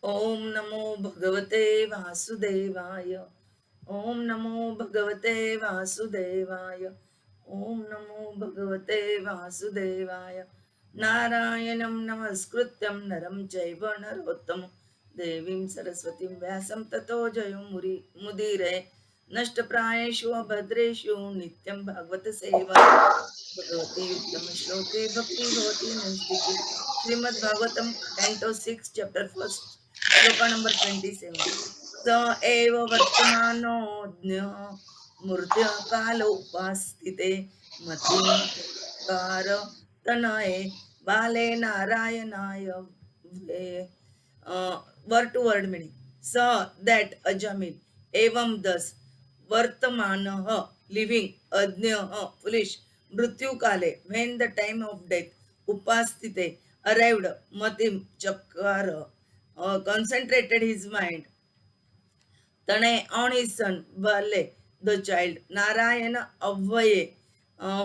ओम नमो भगवते वासुदेवाय। ओम नमो भगवते वासुदेवाय। ओम नमो भगवते वासुदेवाय। नारायणं नमस्कृत्यं नरं चैव नरोत्तमं देवीं सरस्वतीं व्यासं ततो जयो मुदीरये। नष्टप्रायेषु अभद्रेषु नित्यं भागवत सेवा भगवती उत्तम श्लोके भक्ति भवती नैष्टिकी। Srimad Bhagavatam canto 6 chapter first shloka number 27। स एव वर्तमानोऽज्ञः मूर्त्य कालोपास्थिते मतिं चकार तनये बाले नारायणाय वे। Word to word meaning. Sa, that Ajamil, evam thus, Vartamanah, living, Ajnah, foolish, Mrityu Kale, when the time of death, Upastite, arrived, Matim, Chakara, concentrated his mind, Tane on his son, Bale, the child, Narayana Avvaye,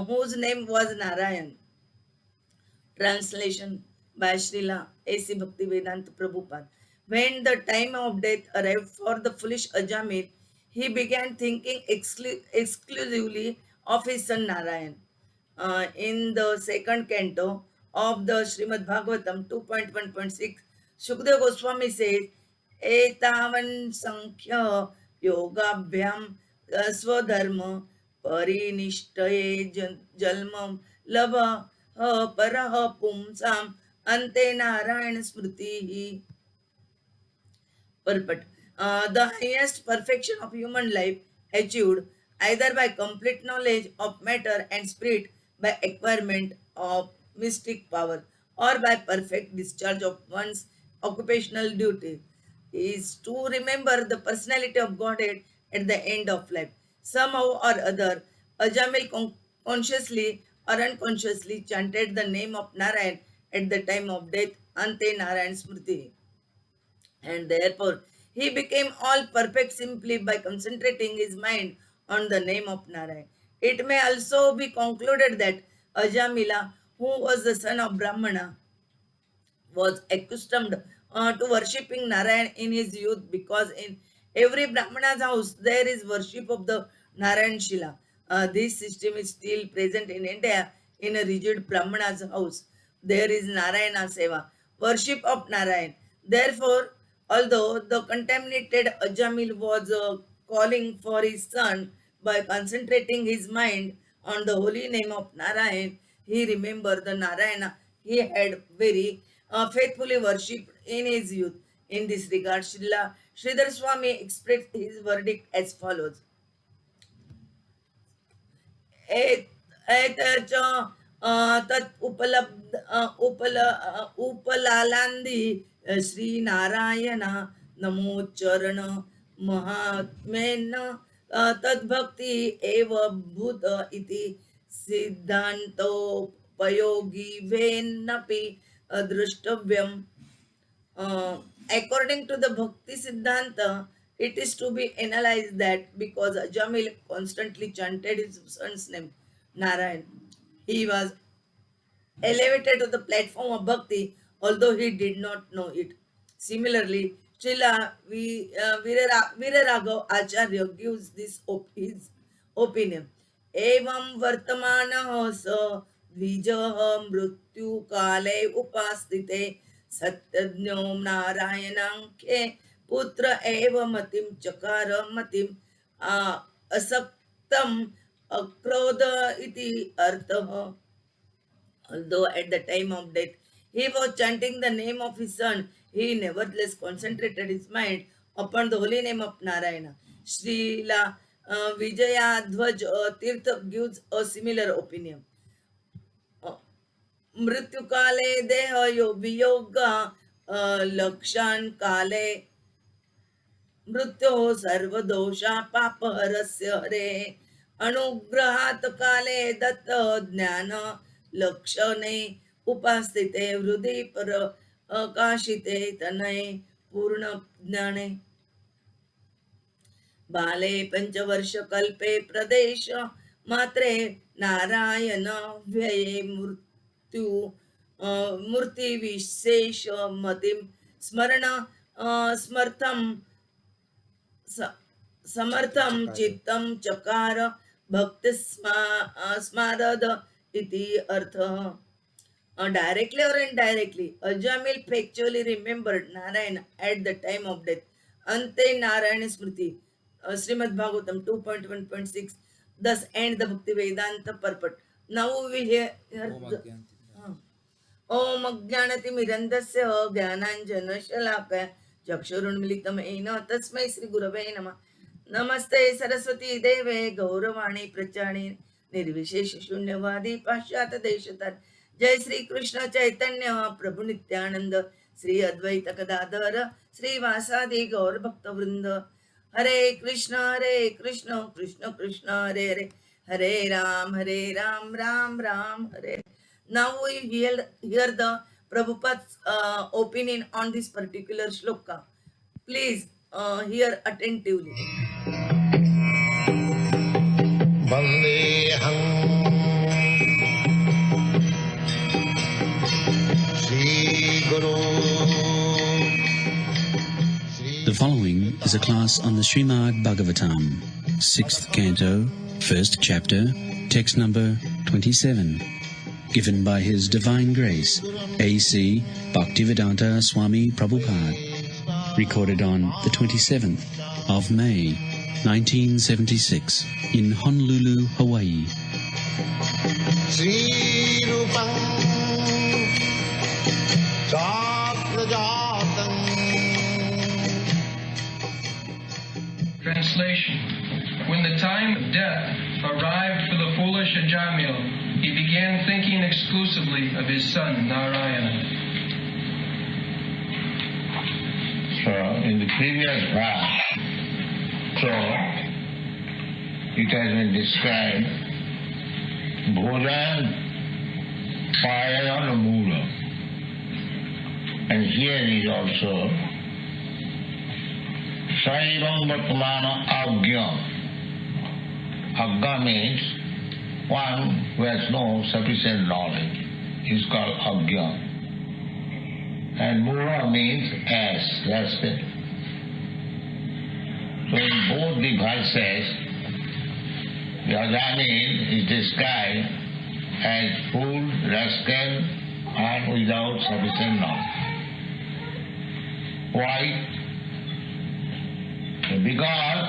whose name was Narayan. Translation by Srila A.C. Bhaktivedanta Prabhupada. When the time of death arrived for the foolish Ajamil, he began thinking exclusively of his son Narayan. In the second canto of the Srimad Bhagavatam 2.1.6, Shukdev Goswami says, Etavan Sankhya Yogabhyam Swadharma Parinishtaye Jalmam Labha Parah Pumsam Ante Narayan Smriti. Purport. The highest perfection of human life achieved either by complete knowledge of matter and spirit, by acquirement of mystic power, or by perfect discharge of one's occupational duty, is to remember the personality of Godhead at the end of life. Somehow or other, Ajamil consciously or unconsciously chanted the name of Narayan at the time of death, Ante Narayan Smriti, and therefore he became all perfect simply by concentrating his mind on the name of Narayan. It may also be concluded that Ajamila, who was the son of Brahmana, was accustomed to worshipping Narayan in his youth, because in every Brahmana's house there is worship of the Narayan Shila. This system is still present in India. In a rigid Brahmana's house, there is Narayana Seva, worship of Narayan. Therefore, although the contaminated Ajamil was calling for his son by concentrating his mind on the holy name of Narayan, he remembered the Narayana he had very faithfully worshipped in his youth. In this regard, Sridhar Swami expressed his verdict as follows. एतच तत् उपलालान्दी श्रीनारायण नमोच्चरण महात्मेन तद्भक्ति एव भूत इति सिद्धान्तोपयोगी वेन्नपि द्रष्टव्यम्. According to the Bhakti Siddhanta, it is to be analyzed that because Ajamil constantly chanted his son's name, Narayan, he was elevated to the platform of Bhakti, although he did not know it. Similarly, Srila Viraraghav Acharya gives his opinion. Evam vartamana sa dvijah mrityu kale upastite satyajno narayananke putra eva matim chakara matim asaktam akrodha iti artha. Although at the time of death he was chanting the name of his son, he nevertheless concentrated his mind upon the holy name of Narayana. Srila Vijayadhvaj Tirtha gives a similar opinion. मृत्युकाले देह वियोग लक्षण काले मृत्यो सर्वदोषा पापहरस्य हरे अनुग्रहात् काले दत्त ज्ञान लक्षणे उपास्थिते हृदय पर आकाशिते तनये पूर्ण ज्ञाने बाले पंचवर्ष कल्पे प्रदेश मात्रे नारायण व्यये मृत्यु मूर्ति विशेष मतिम स्मरण Smartham समर्थम Chakara. चित्तम चकार भक्ति स्मारद इति अर्थ. Directly or indirectly, Ajamil factually remembered Narayana at the time of death. Ante Narayana Smriti, Srimad Bhagavatam 2.1.6. Thus end the Bhakti Vedanta purport. Now we hear Om the, Agyanti. ॐ अज्ञानतिमिरन्धस्य ज्ञानाञ्जनशलाकया चक्षुरुन्मिलितं येन तस्मै श्रीगुरवे नमः. नमस्ते सरस्वती देवे गौरवाणी प्रचारिणे निर्विशेषशून्यवादी पाश्चात्यदेशतारिणे. जय श्री कृष्ण चैतन्य प्रभु नित्यानंद श्री अद्वैत गदाधर श्रीवासादि गौर भक्तवृंद. हरे कृष्ण कृष्ण कृष्ण हरे हरे, हरे राम राम राम हरे. Now we hear the Prabhupada's opinion on this particular shloka. Please hear attentively. Vandeham Shri Guru. The following is a class on the Srimad Bhagavatam, 6th Canto, 1st Chapter, text number 27, given by His Divine Grace, A.C. Bhaktivedanta Swami Prabhupada, recorded on the 27th of May, 1976, in Honolulu, Hawaii. Sri Rupam Chakrajatam. Translation. When the time of death arrived for the foolish Ajamil, he began thinking exclusively of his son Narayana. So, in the previous verse, it has been described Bhojan Payana Mula. And here is also Saivam Vatmana Agya. Agga means one who has no sufficient knowledge. Is called Agya. And Mula means as, rascal. So in both the verses, the Ajamil is described as fool, rascal, and without sufficient knowledge. Why? Because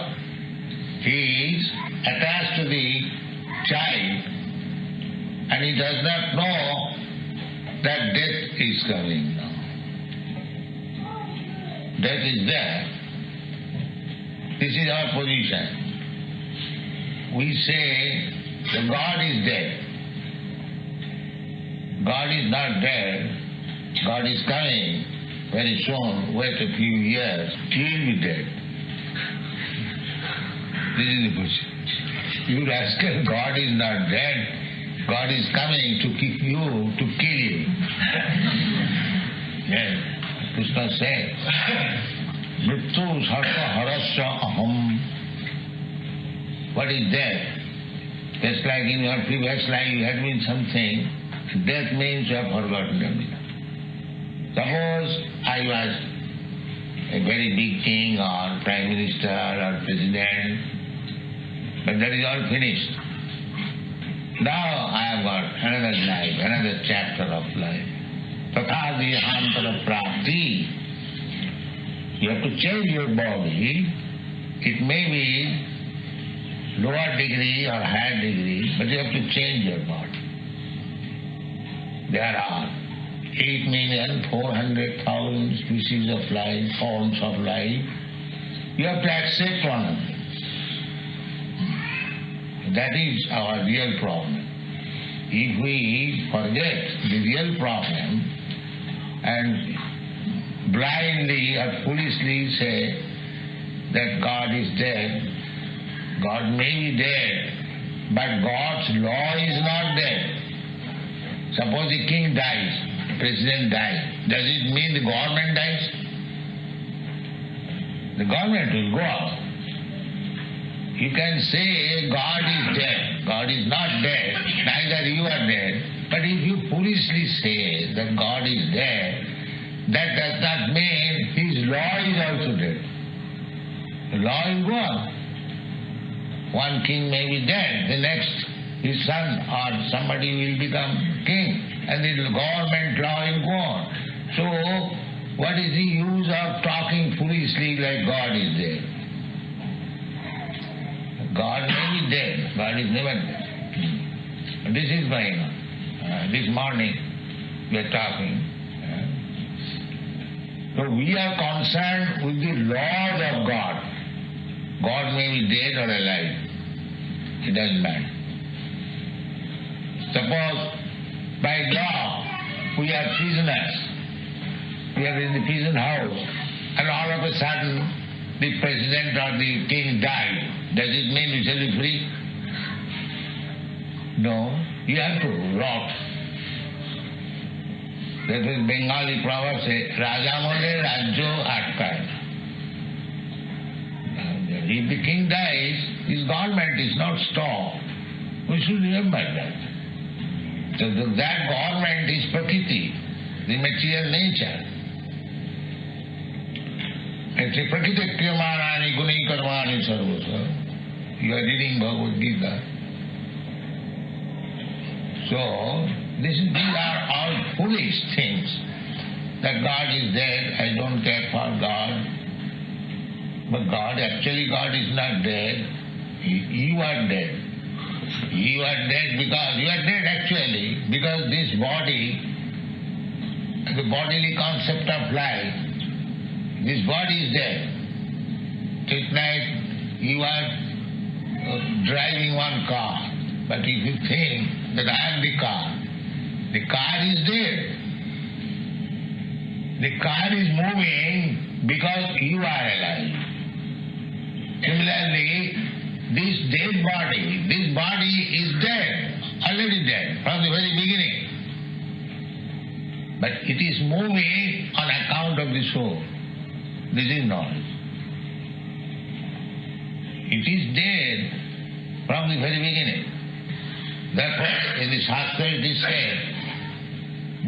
he is attached to the child and he does not know that death is coming now. Death is there. This is our position. We say the God is dead. God is not dead. God is coming very soon. Wait a few years. He will be dead. This is the position. You rascal, God is not dead. God is coming to kick you, to kill you. Yes. Krishna said, Mrityu sarva harasya aham. What is death? Just like in your previous life you had been something, death means you have forgotten everything. Suppose I was a very big king or prime minister or president, but that is all finished. Now I have got another life, another chapter of life. Tatha dihantara prapti. You have to change your body. It may be lower degree or higher degree, but you have to change your body. There are 8,400,000 species of life, forms of life. You have to accept one of them. That is our real problem. If we forget the real problem and blindly or foolishly say that God is dead, God may be dead, but God's law is not dead. Suppose the king dies, president dies, does it mean the government dies? The government will go out. You can say God is dead. God is not dead, neither you are dead. But if you foolishly say that God is dead, that does not mean his law is also dead. The law is gone. One king may be dead, the next his son or somebody will become king, and the government law is gone. So, what is the use of talking foolishly like God is dead? God may be dead, God is never dead. This is going on. This morning we are talking. So we are concerned with the laws of God. God may be dead or alive. It doesn't matter. Suppose by law we are prisoners. We are in the prison house, and all of a sudden the president or the king died. Does it mean we shall be free? No, you have to rot. That is Bengali proverb say, Raja mole rajyo atkay. If the king dies, his government is not stopped. We should remember that. So that government is prakriti, the material nature. It's a prakriti kriyamanani guni karmani sarvasa. You are reading Bhagavad Gita. So, these are all foolish things. That God is dead, I don't care for God. But God is not dead. You are dead. You are dead because, you are dead actually, because this body, the bodily concept of life, this body is dead. Tonight you are driving one car, but if you think that I am the car is dead. The car is moving because you are alive. Similarly, this dead body, is dead, already dead from the very beginning. But it is moving on account of the soul. This is knowledge. It is dead from the very beginning. Therefore, in the Shastra it is said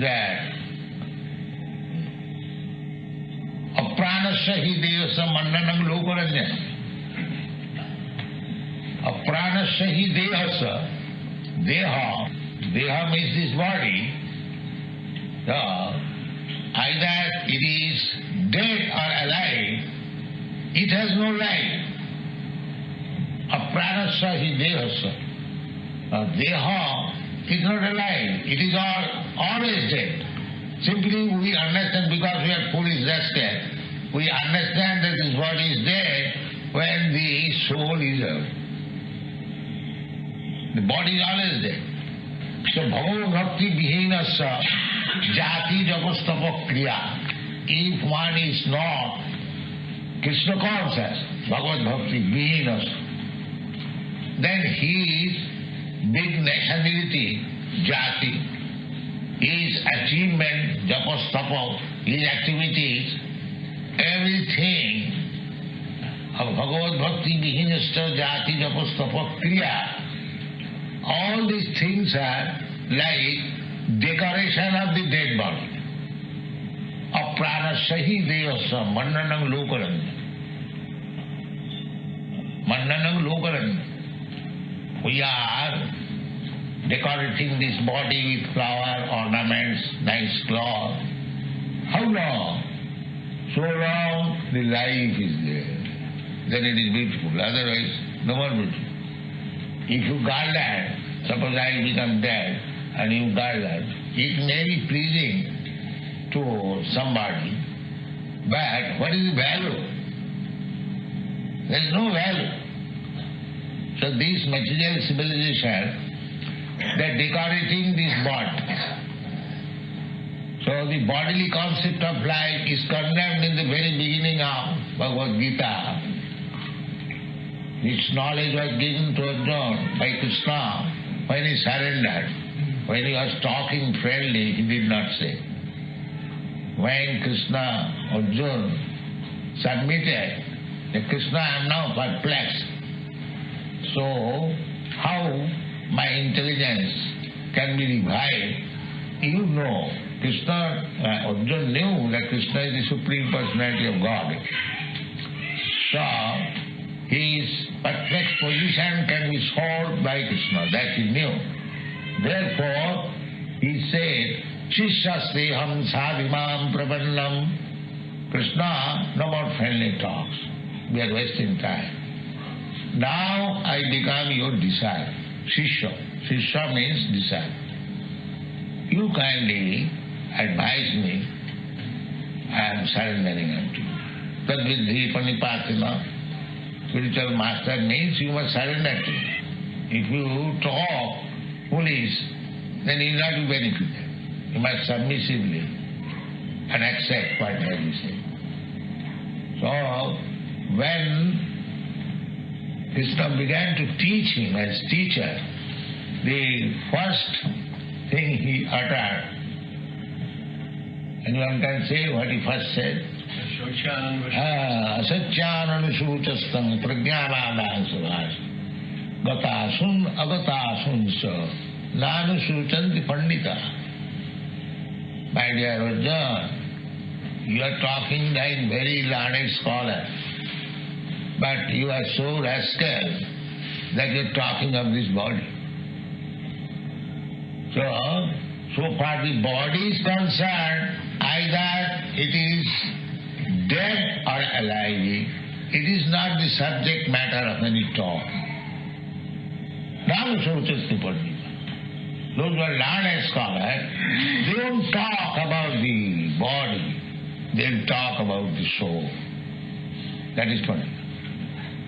that apranasya hi devasya mannanam lokaranyam. Apranasya hi devasya, deha means this body. So, either it is dead or alive, it has no life. Apranasya hi devasya. Deha is not alive, it is always dead. Simply we understand, because we are foolish rascal, we understand that this body is dead when the soul is out. The body is always dead. So bhagav bhakti vihinasya jati japastapa kriya. If one is not Krishna conscious, bhagavad bhakti vihinasya, then his big nationality, jati, his achievement, japastapa, his activities, everything of Bhagavad Bhakti Vihinasta Jati Japastapa Kriya, all these things are like decoration of the dead body. Apranasya devasya mannanam lokaranya. Mannanam lokaranya. We are decorating this body with flower, ornaments, nice cloth. How long? So long the life is there. Then it is beautiful. Otherwise, no more beautiful. If you garland, suppose I become dead and you garland, it may be pleasing to somebody, but what is the value? There is no value. So this material civilization, they are decorating this body. So the bodily concept of life is condemned in the very beginning of Bhagavad Gita. Its knowledge was given to Arjuna by Krishna when he surrendered. When he was talking friendly, he did not say. When Krishna, Arjuna, submitted, that Krishna, I am now perplexed. So, how my intelligence can be revived you know, Krishna, Arjuna knew that Krishna is the Supreme Personality of God. So, his perfect position can be solved by Krishna, that he knew. Therefore, he said, Shishasteham sadhimam prabannam. Krishna, no more friendly talks. We are wasting time. Now I become your disciple. Shishya. Shishya means disciple. You kindly advise me, I am surrendering unto you. Tadvidhi panipatina. Spiritual master means you must surrender to him. If you talk foolish, then you will not be benefited. You must submissively and accept whatever you say. So, when Krishna began to teach him as teacher, the first thing he uttered, anyone can say what he first said? Asacyananushuchastam prajnanadansavas gatasun agatasun nanushuchanti pandita. My dear Arjuna, you are talking like very learned scholar, but you are so rascal that you are talking of this body. So far the body is concerned, either it is dead or alive. It is not the subject matter of any talk. Now those who are learned scholars, they don't talk about the body, they'll talk about the soul. That is Pandita.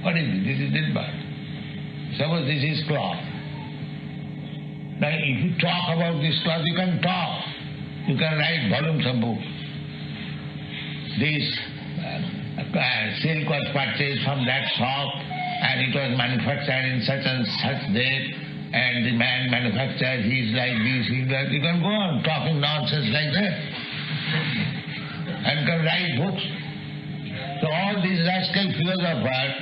What is it? This is dead body. Suppose this is cloth. Now if you talk about this cloth, you can talk. You can write volumes of books. This silk was purchased from that shop and it was manufactured in such and such date, and the man manufactured, he is like this, he is that. You can go on talking nonsense like that and can write books. So all these rascal philosophers,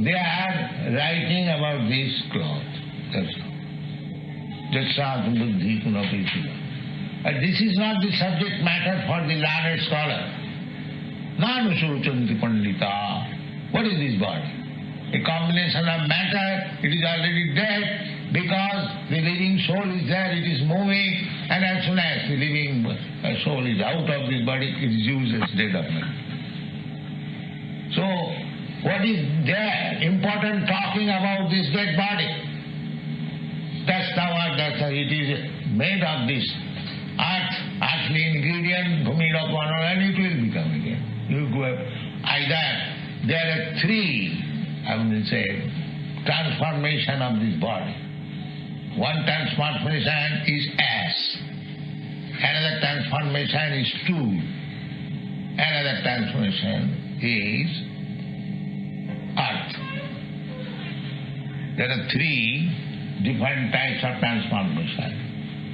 they are writing about this cloth. That's all. Jasat buddhi punapiti. But this is not the subject matter for the learned scholar. Nanusuchanti pandita. What is this body? A combination of matter, it is already dead because the living soul is there, it is moving, and as soon as the living soul is out of this body, it is useless, dead of nothing. So, what is there important talking about this dead body? That's how it is made of this earth, earthly ingredient, bhumilapana, and it will become again. You go either there are three, I will say, transformation of this body. One transformation is ash, another transformation is stool, another transformation is earth. There are three different types of transformation.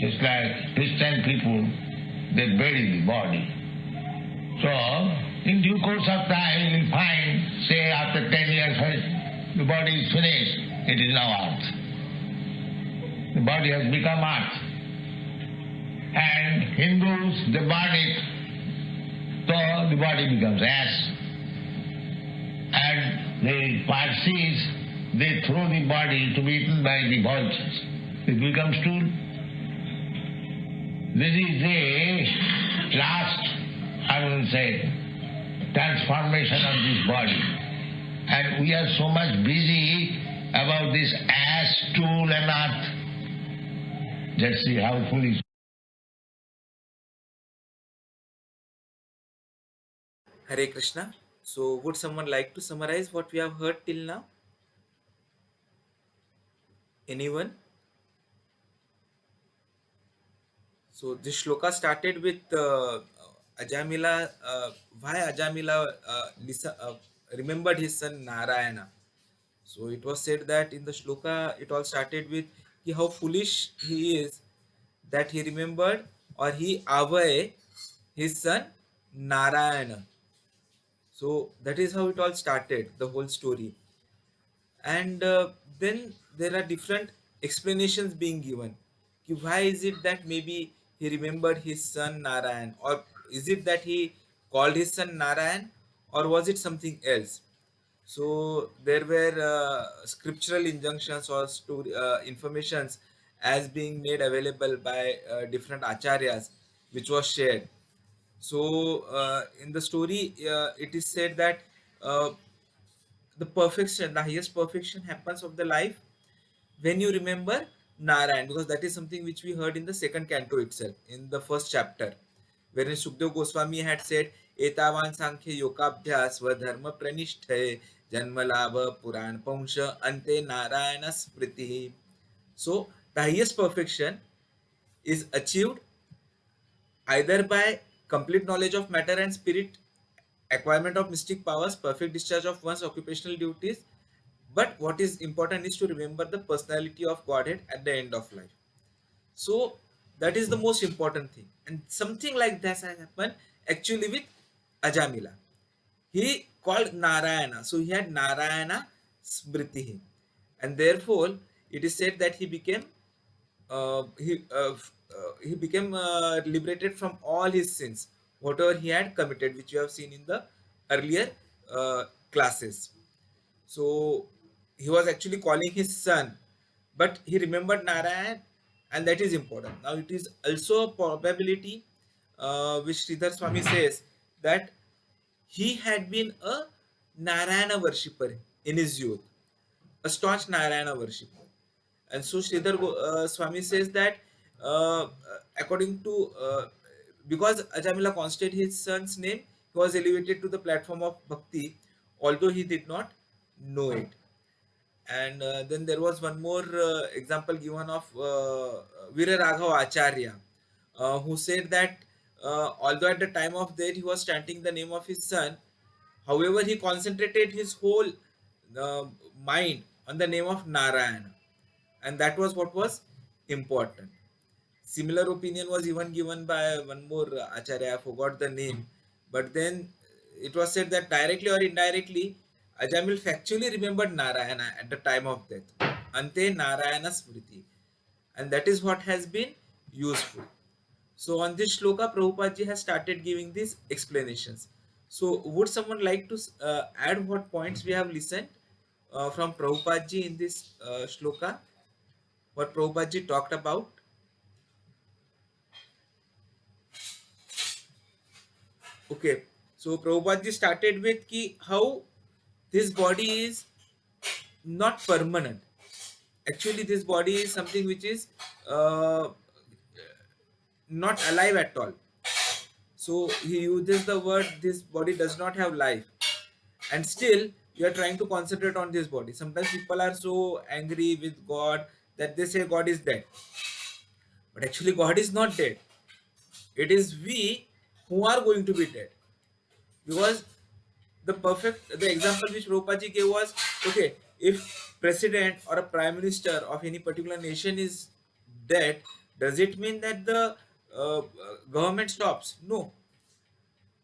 Just like Christian people, they bury the body. So, in due course of time, you will find, say after 10 years, the body is finished, it is now earth. The body has become earth. And Hindus, they burn it, so the body becomes ash. And the Parsis, they throw the body to be eaten by the vultures. It becomes stool. This is the last, I will say, transformation of this body. And we are so much busy about this ash, stool and earth. Just see how foolish. Hare Krishna. So, would someone like to summarize what we have heard till now? Anyone? So, this shloka started with Ajamila. Why Ajamila remembered his son Narayana? So, it was said that in the shloka, it all started with how foolish he is that he remembered or he away his son Narayana. So, that is how it all started, the whole story. And then there are different explanations being given. Why is it that maybe he remembered his son Narayan, or is it that he called his son Narayan, or was it something else? So there were scriptural injunctions or story, informations as being made available by different acharyas, which was shared. So in the story, it is said that uh, the perfection, the highest perfection happens of the life when you remember Narayan, because that is something which we heard in the second canto itself, in the first chapter, wherein Sukdev Goswami had said, Etavan Sankhya Yokabhyas va Dharma Pranishthaya Janmalabha Puran Pangsha Ante Narayana Smriti. So, the highest perfection is achieved either by complete knowledge of matter and spirit, acquirement of mystic powers, perfect discharge of one's occupational duties. But what is important is to remember the personality of Godhead at the end of life. So that is the most important thing. And something like that has happened actually with Ajamila. He called Narayana. So he had Narayana Smriti. And therefore, it is said that he became liberated from all his sins, whatever he had committed, which you have seen in the earlier classes. So he was actually calling his son, but he remembered Narayan, and that is important. Now it is also a probability, which Sridhar Swami says, that he had been a Narayana worshipper in his youth, a staunch Narayana worshipper. And so Sridhar Swami says that according to because Ajamila constituted his son's name, he was elevated to the platform of bhakti, although he did not know it. And then there was one more example given of Veera Raghava Acharya, who said that although at the time of death he was chanting the name of his son, however, he concentrated his whole uh, mind on the name of Narayana, and that was what was important. Similar opinion was even given by one more Acharya, I forgot the name, but then it was said that directly or indirectly, Ajamil factually remembered Narayana at the time of death. Ante Narayana Smriti. And that is what has been useful. So on this shloka, Prabhupada ji has started giving these explanations. So would someone like to add what points we have listened from Prabhupada ji in this shloka? What Prabhupada ji talked about? Okay, so Prabhupada ji started with ki how this body is not permanent. Actually, this body is something which is uh, not alive at all. So he uses the word this body does not have life, and still you are trying to concentrate on this body. Sometimes people are so angry with God that they say God is dead, but actually God is not dead. It is we who are going to be dead, because the example which Prabhupada gave was, okay, if president or a prime minister of any particular nation is dead, does it mean that the government stops? No,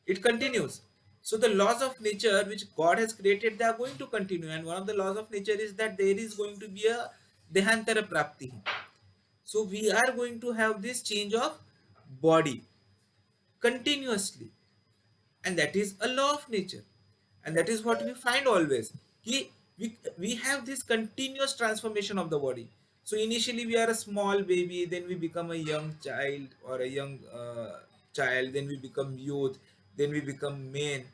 it continues. So the laws of nature which God has created, they are going to continue, and one of the laws of nature is that there is going to be a dehantara prapti. So we are going to have this change of body continuously, and that is a law of nature, and that is what we find always. We have this continuous transformation of the body. So initially we are a small baby, then we become a young child or a young child, then we become youth, then we become men,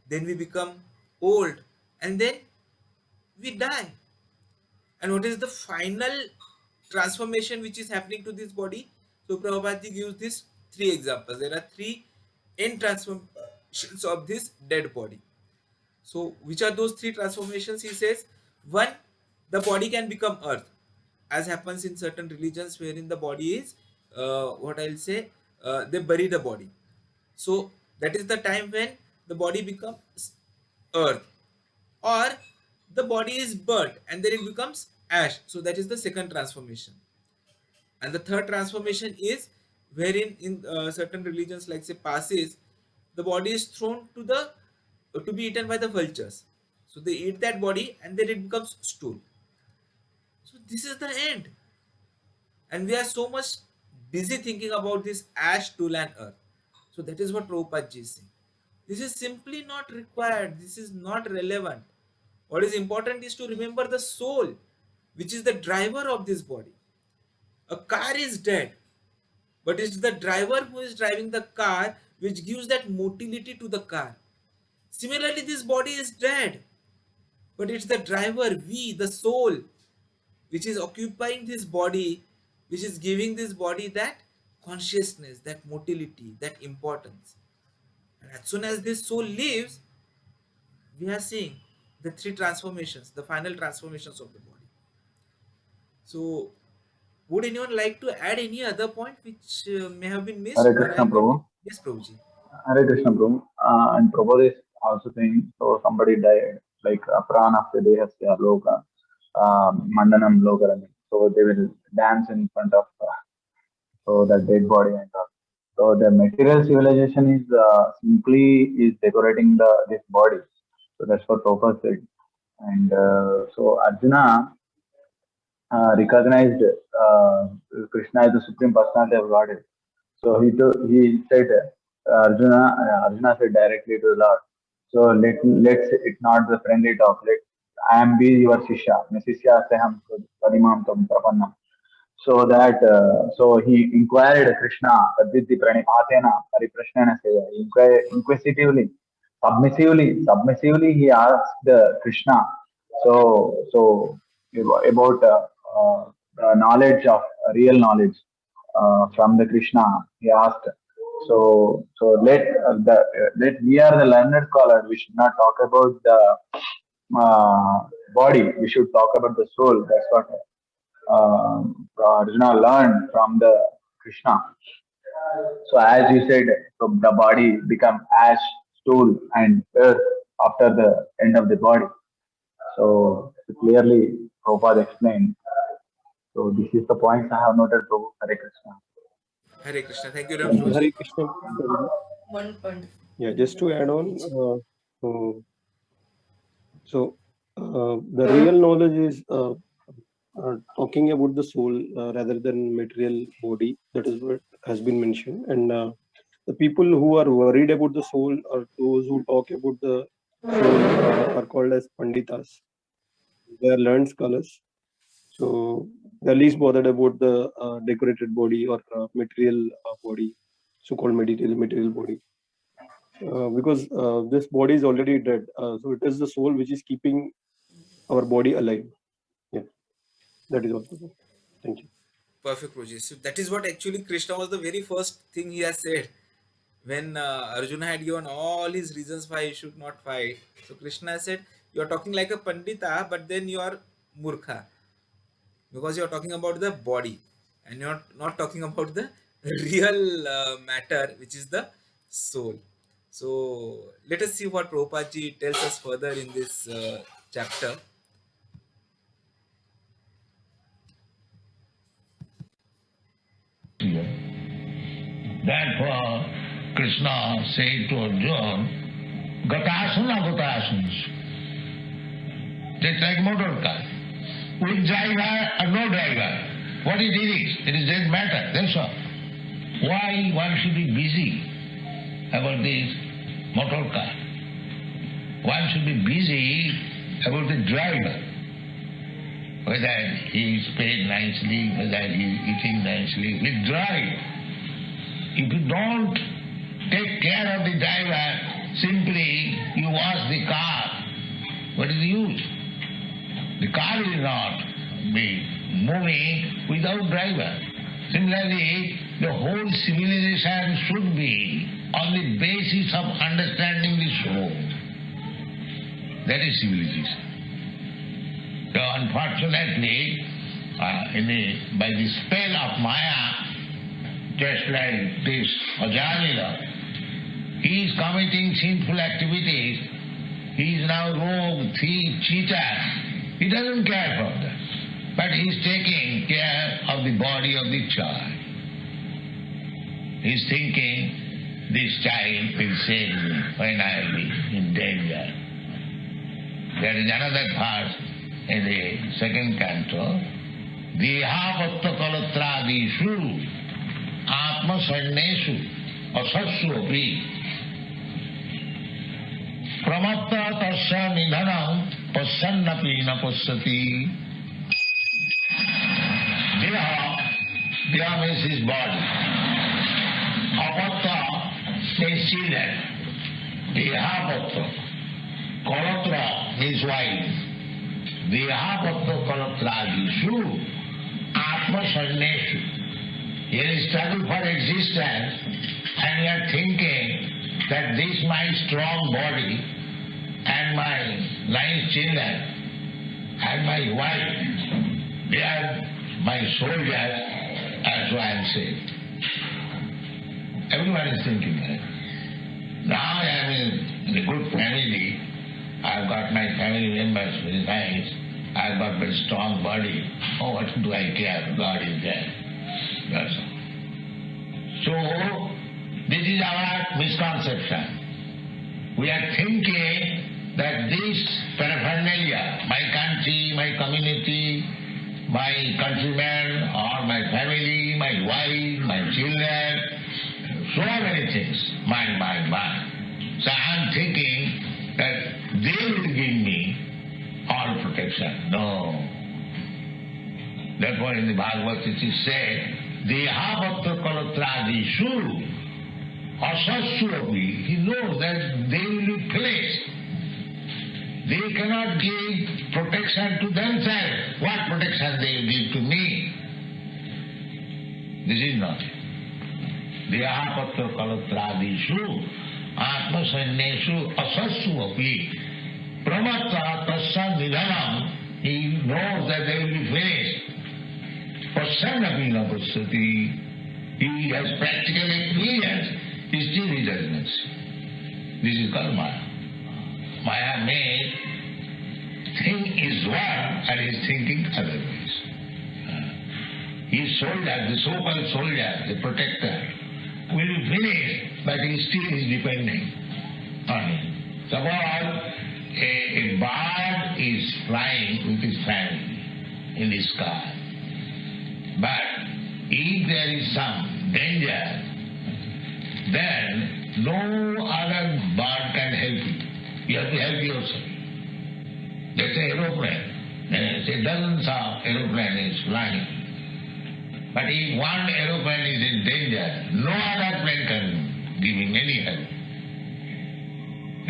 then we become old, and then we die. And what is the final transformation which is happening to this body? So Prabhupada gives this three examples. There are three end transformations of this dead body. So which are those three transformations? He says, one, the body can become earth, as happens in certain religions wherein the body is, what I'll say, they bury the body. So that is the time when the body becomes earth, or the body is burnt and then it becomes ash. So that is the second transformation. And the third transformation is wherein in certain religions like say Parsis, the body is thrown to be eaten by the vultures. So they eat that body and then it becomes stool. So this is the end, and we are so much busy thinking about this ash, tool, and earth. So that is what Prabhupada ji is saying. This is simply not required. This is not relevant. What is important is to remember the soul, which is the driver of this body. A car is dead, but it's the driver who is driving the car which gives that motility to the car. Similarly, this body is dead, but it's the driver, we, the soul, which is occupying this body, which is giving this body that consciousness, that motility, that importance. And as soon as this soul leaves, we are seeing the three transformations, the final transformations of the body. So, would anyone like to add any other point which may have been missed, Hare or Krishna I'll continue? Prabhu. Yes, Prabhuji. Hare Krishna Prabhu. And Prabhupada is also saying, so somebody died, like prana dehasya loka, mandanam lokarami. So they will dance in front of so the dead body and all. So the material civilization is simply is decorating this body. So that's what Prabhupada said. And so Arjuna recognized Krishna as the supreme personality of Godhead. So he said, Arjuna said directly to the Lord. So let's it not the friendly talk. I am be your Shishya. मैं शिष्या से हम परिमाम तम प्रपन्नम. So that so he inquired Krishna tadvidhi pranipatena pariprashnena seva. He inquired inquisitively, submissively he asked Krishna. So about the knowledge of real knowledge from the Krishna. He asked. So let we are the learned scholar. We should not talk about the body. We should talk about the soul. That's what Arjuna learned from the Krishna. So as you said, so the body become ash, stool, and earth after the end of the body. So clearly, Prabhupada explained. So this is the points I have noted. Prabhu, Hare Krishna. Hare Krishna. Thank you, Ram Hare Prabhuji. Krishna. One point. Yeah, just to add on, the real knowledge is talking about the soul rather than material body. That is what has been mentioned. And the people who are worried about the soul or those who talk about the soul are called as panditas. They are learned scholars. So they're least bothered about the decorated body or material body, so-called material body. Because this body is already dead. So it is the soul which is keeping our body alive. Yeah, that is all. Thank you. Perfect, Prabhuji. So that is what actually Krishna was the very first thing he has said when Arjuna had given all his reasons why he should not fight. So Krishna said, "You are talking like a pandita, but then you are murkha, because you are talking about the body and you are not talking about the real matter, which is the soul." So let us see what Prabhupada ji tells us further in this chapter. Therefore, Krishna said to Arjuna, Gatasana Gatasans. Just like motor car. With driver or no driver. What it is, it doesn't matter. That's all. Why one should be busy about this motor car? One should be busy about the driver. Whether he is paid nicely, whether he is eating nicely, with drive. If you don't take care of the driver, simply you wash the car, what is the use? The car will not be moving without driver. Similarly, the whole civilization should be on the basis of understanding the soul. That is civilization. So unfortunately, by the spell of Maya, just like this Ajamila, he is committing sinful activities. He is now rogue, thief, cheater. He doesn't care for that. But he is taking care of the body of the child. He is thinking, this child will save me when I will be in danger. There is another verse in the second canto. Deha vatta kalatra dishu atma sannesu asassu api pramatta tasya nidhanam passannapi na passati. Deha means his body. Apatta means children. Dehapatta. Kalatra means wife. Dehapatta kalatradisu atma sannesu. Here is struggle for existence, and we are thinking that this my strong body and my nice children and my wife, they are my soldiers, as I am saying. Everyone is thinking that. Now I am in a good family. I have got my family members very nice. I have got very strong body. Oh, what do I care? God is there. That's all. So, this is our misconception. We are thinking that this paraphernalia, my country, my community, my countrymen, or my family, my wife, my children, so many things, mine. So I am thinking that they will give me all protection. No. Therefore in the Bhagavad it is said, Dehapatta kalatradishu asassu api. He knows that they will be placed. They cannot give protection to themselves. What protection they will give to me? This is not. Dehapatta kalatradishu atma sannesu asassu api pramatta tasya nidhanam. He knows that they will be finished. Passannapi na passati. He has practical experience. He still he does not see. This is called Maya. Maya made thing is one and is thinking otherwise. His soldier, the so-called soldier, the protector, will be finished, but he still is depending on him. Suppose a bird is flying with his family in the sky. But if there is some danger, then no other bird can help you. You have to help yourself. That's an aeroplane. Say dozens of aeroplanes is flying. But if one aeroplane is in danger, no other plane can give him any help.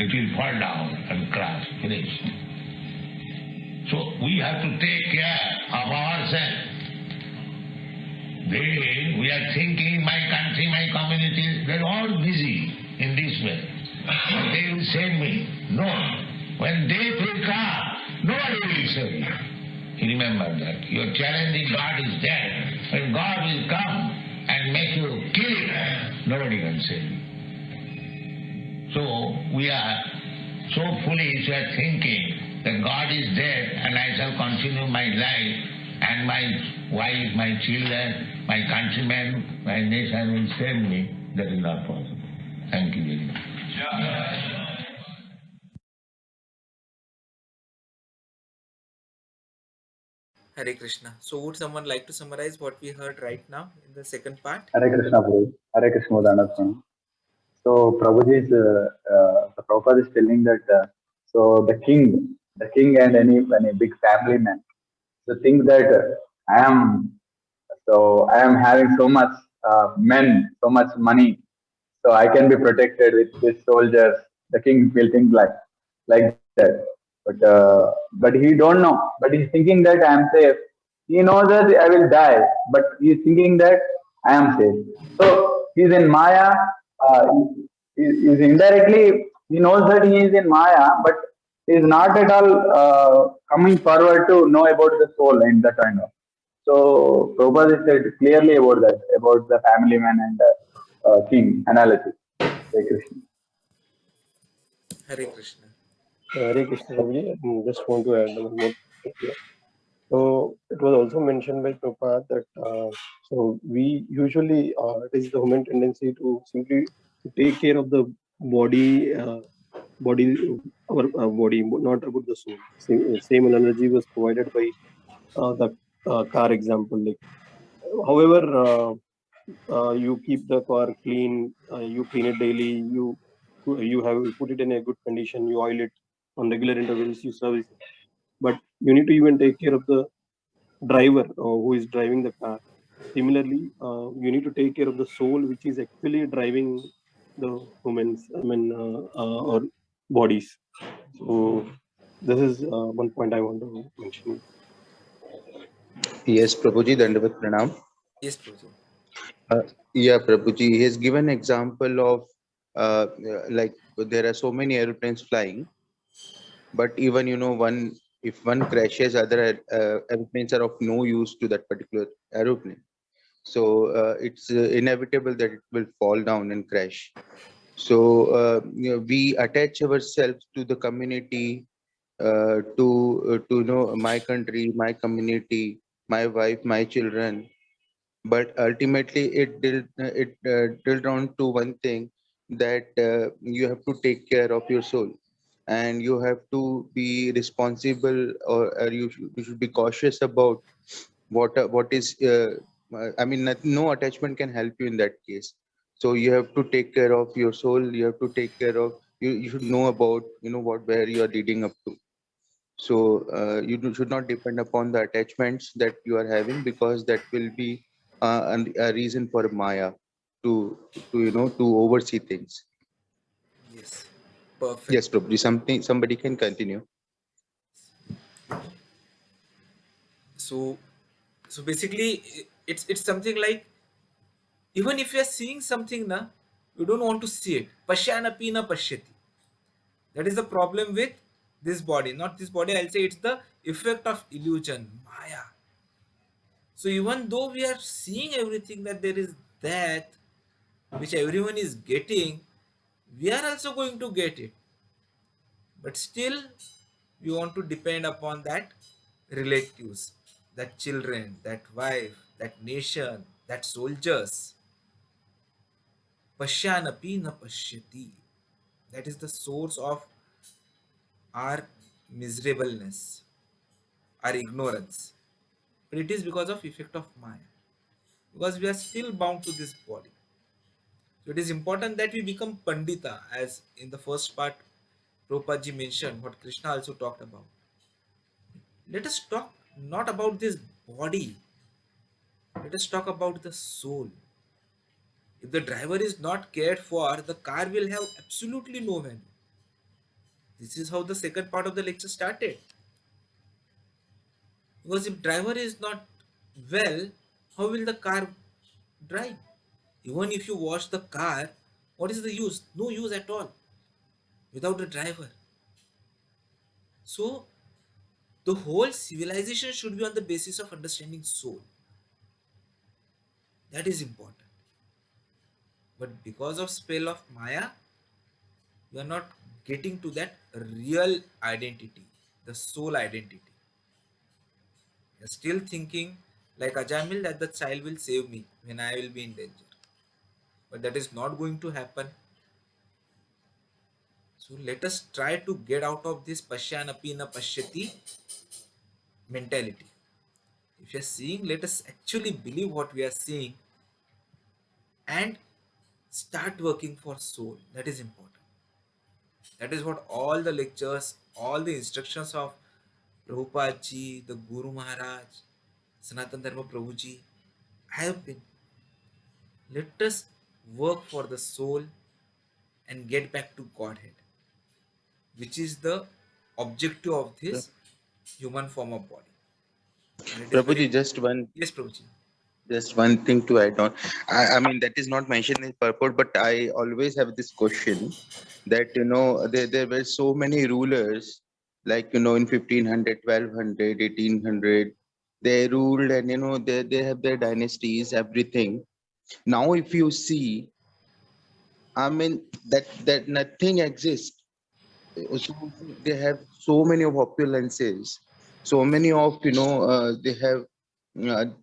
It will fall down and crash, finish. So we have to take care of ourselves. We are thinking, my country, my community, they are all busy in this way. They will save me. No. When they will come, nobody will save you. Remember that. Your challenging God is there. When God will come and make you kill it, nobody can save you. So we are so foolish, we are thinking that God is dead and I shall continue my life and my wife, my children, my countrymen, my nation will save me. That is not possible. Thank you very much. Hare Krishna. So would someone like to summarize what we heard right now in the second part? Hare Krishna, Prabhu. Hare Krishna, Udanaswami. So Prabhuji is, Prabhupada is telling that, so the king and any big family man, so think that I am having so much men, so much money, so I can be protected with soldiers. The king will think like that, but he don't know. But he's thinking that I am safe. He knows that I will die, but he's thinking that I am safe. So he's in Maya. He's indirectly he knows that he is in Maya, but he is not at all coming forward to know about the soul and that kind of. So Prabhupada said clearly about that, about the family man and king analogy. Hare Krishna. Hare Krishna. Hare Krishna, Prabhuji. I just want to add one more thing here. So it was also mentioned by Prabhupada that so we usually it is the human tendency to simply take care of the body, our body, not about the soul. Same analogy was provided by the car example. Like, however, you keep the car clean, you clean it daily, you have put it in a good condition, you oil it on regular intervals, you service it. But you need to even take care of the driver who is driving the car. Similarly, you need to take care of the soul which is actually driving the or bodies. So this is one point I want to mention. Yes, Prabhuji, Dandavat Pranam. Yes, Prabhuji. Uh, yeah, Prabhuji, he has given example of like there are so many aeroplanes flying, but even one if one crashes, other airplanes are of no use to that particular aeroplane. So it's inevitable that it will fall down and crash. So we attach ourselves to the community, to my country, my community, my wife, my children. But ultimately, it drilled down to one thing, that you have to take care of your soul, and you have to be responsible, or you should be cautious about what is. I mean, no attachment can help you in that case. So you have to take care of your soul. You have to take care of you. You should know about where you are leading up to. So should not depend upon the attachments that you are having, because that will be a reason for Maya to oversee things. Yes. Perfect. Yes, probably somebody can continue. So, so basically, it's something like, even if you are seeing something, na, you don't want to see it. Pashyanapi na pashyati. That is the problem with this body. Not this body, I'll say it's the effect of illusion, Maya. So even though we are seeing everything, that there is that which everyone is getting, we are also going to get it. But still, we want to depend upon that relatives, that children, that wife, that nation, that soldiers. Pashyanapi na pashyati. That is the source of our miserableness, our ignorance. But it is because of effect of Maya. Because we are still bound to this body. So it is important that we become Pandita, as in the first part Prabhupada ji mentioned, what Krishna also talked about. Let us talk not about this body, let us talk about the soul. If the driver is not cared for, the car will have absolutely no value. This is how the second part of the lecture started. Because if driver is not well, how will the car drive? Even if you wash the car, what is the use? No use at all without a driver. So the whole civilization should be on the basis of understanding soul. That is important. But because of spell of Maya, we are not getting to that real identity, the soul identity. We are still thinking like Ajamil that the child will save me when I will be in danger. But that is not going to happen. So let us try to get out of this Pashyanapi na pashyati mentality. If you are seeing, let us actually believe what we are seeing and start working for soul. That is important. That is what all the lectures, all the instructions of Prabhupada ji, the Guru Maharaj, Sanatan Dharma Prabhu ji have been. Let us work for the soul and get back to Godhead, which is the objective of this human form of body. And it is Prabhuji, very, just one yes, Prabhuji. just one thing to add on. I mean, that is not mentioned in purport, but I always have this question that there were so many rulers, like in 1500, 1200, 1800. They ruled, and they have their dynasties, everything. Now if you see, I mean, that nothing exists. So they have so many of opulences, so many of they have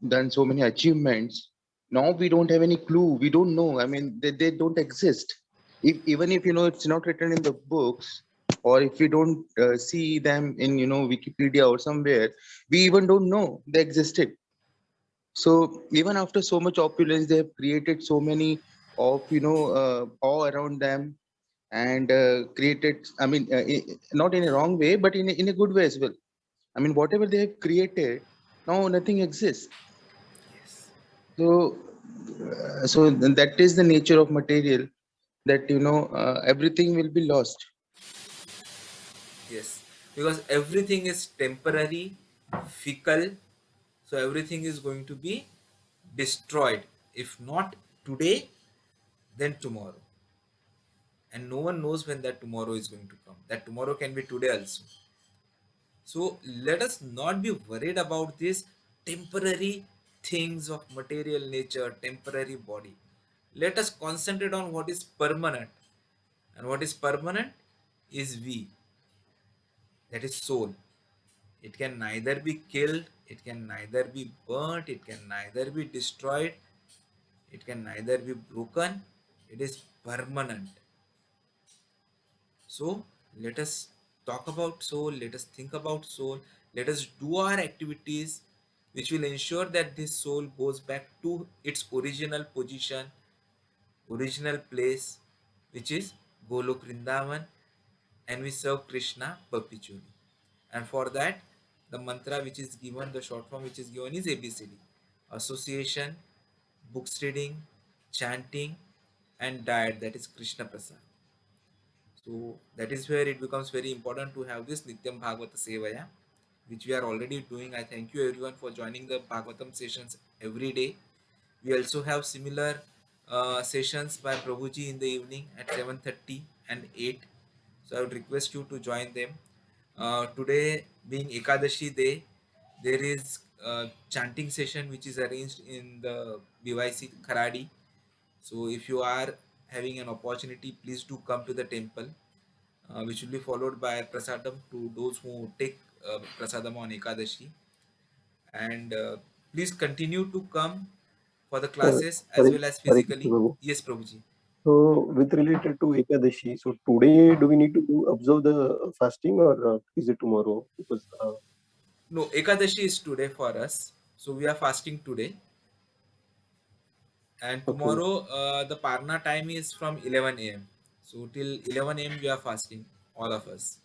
done so many achievements. Now we don't have any clue. We don't know. I mean, they don't exist. Even if it's not written in the books, or if we don't see them in Wikipedia or somewhere, we even don't know they existed. So even after so much opulence, they have created so many of awe around them, and created. I mean, not in a wrong way, but in a good way as well. I mean, whatever they have created, now nothing exists. Yes. So, that is the nature of material. That everything will be lost. Yes, because everything is temporary, fickle, so everything is going to be destroyed. If not today, then tomorrow. And no one knows when that tomorrow is going to come. That tomorrow can be today also. So let us not be worried about these temporary things of material nature, temporary body. Let us concentrate on what is permanent. And what is permanent is we, that is soul. It can neither be killed, it can neither be burnt, it can neither be destroyed, it can neither be broken. It is permanent. So let us talk about soul, let us think about soul, let us do our activities which will ensure that this soul goes back to its original position, original place, which is Golok Vrindavan, and we serve Krishna perpetually. And for that, the mantra which is given, the short form which is given is ABCD: association, books reading, chanting, and diet, that is Krishna Prasad. So that is where it becomes very important to have this Nityam Bhagavata Sevaya, which we are already doing. I thank you everyone for joining the Bhagavatam sessions every day. We also have similar sessions by Prabhuji in the evening at 7:30 and 8. So I would request you to join them. Today being Ekadashi day, there is a chanting session which is arranged in the BYC Kharadi. So if you are having an opportunity, please do come to the temple, which will be followed by prasadam to those who take prasadam on Ekadashi. And please continue to come for the Uh, classes as Sorry, well as sorry, Krishna physically. Babu. Yes, Prabhuji. So, with related to Ekadashi, so today do we need to observe the fasting, or is it tomorrow? Because No, Ekadashi is today for us. So we are fasting today. And okay, tomorrow, the Parna time is from 11 a.m. So till 11 a.m. we are fasting, all of us.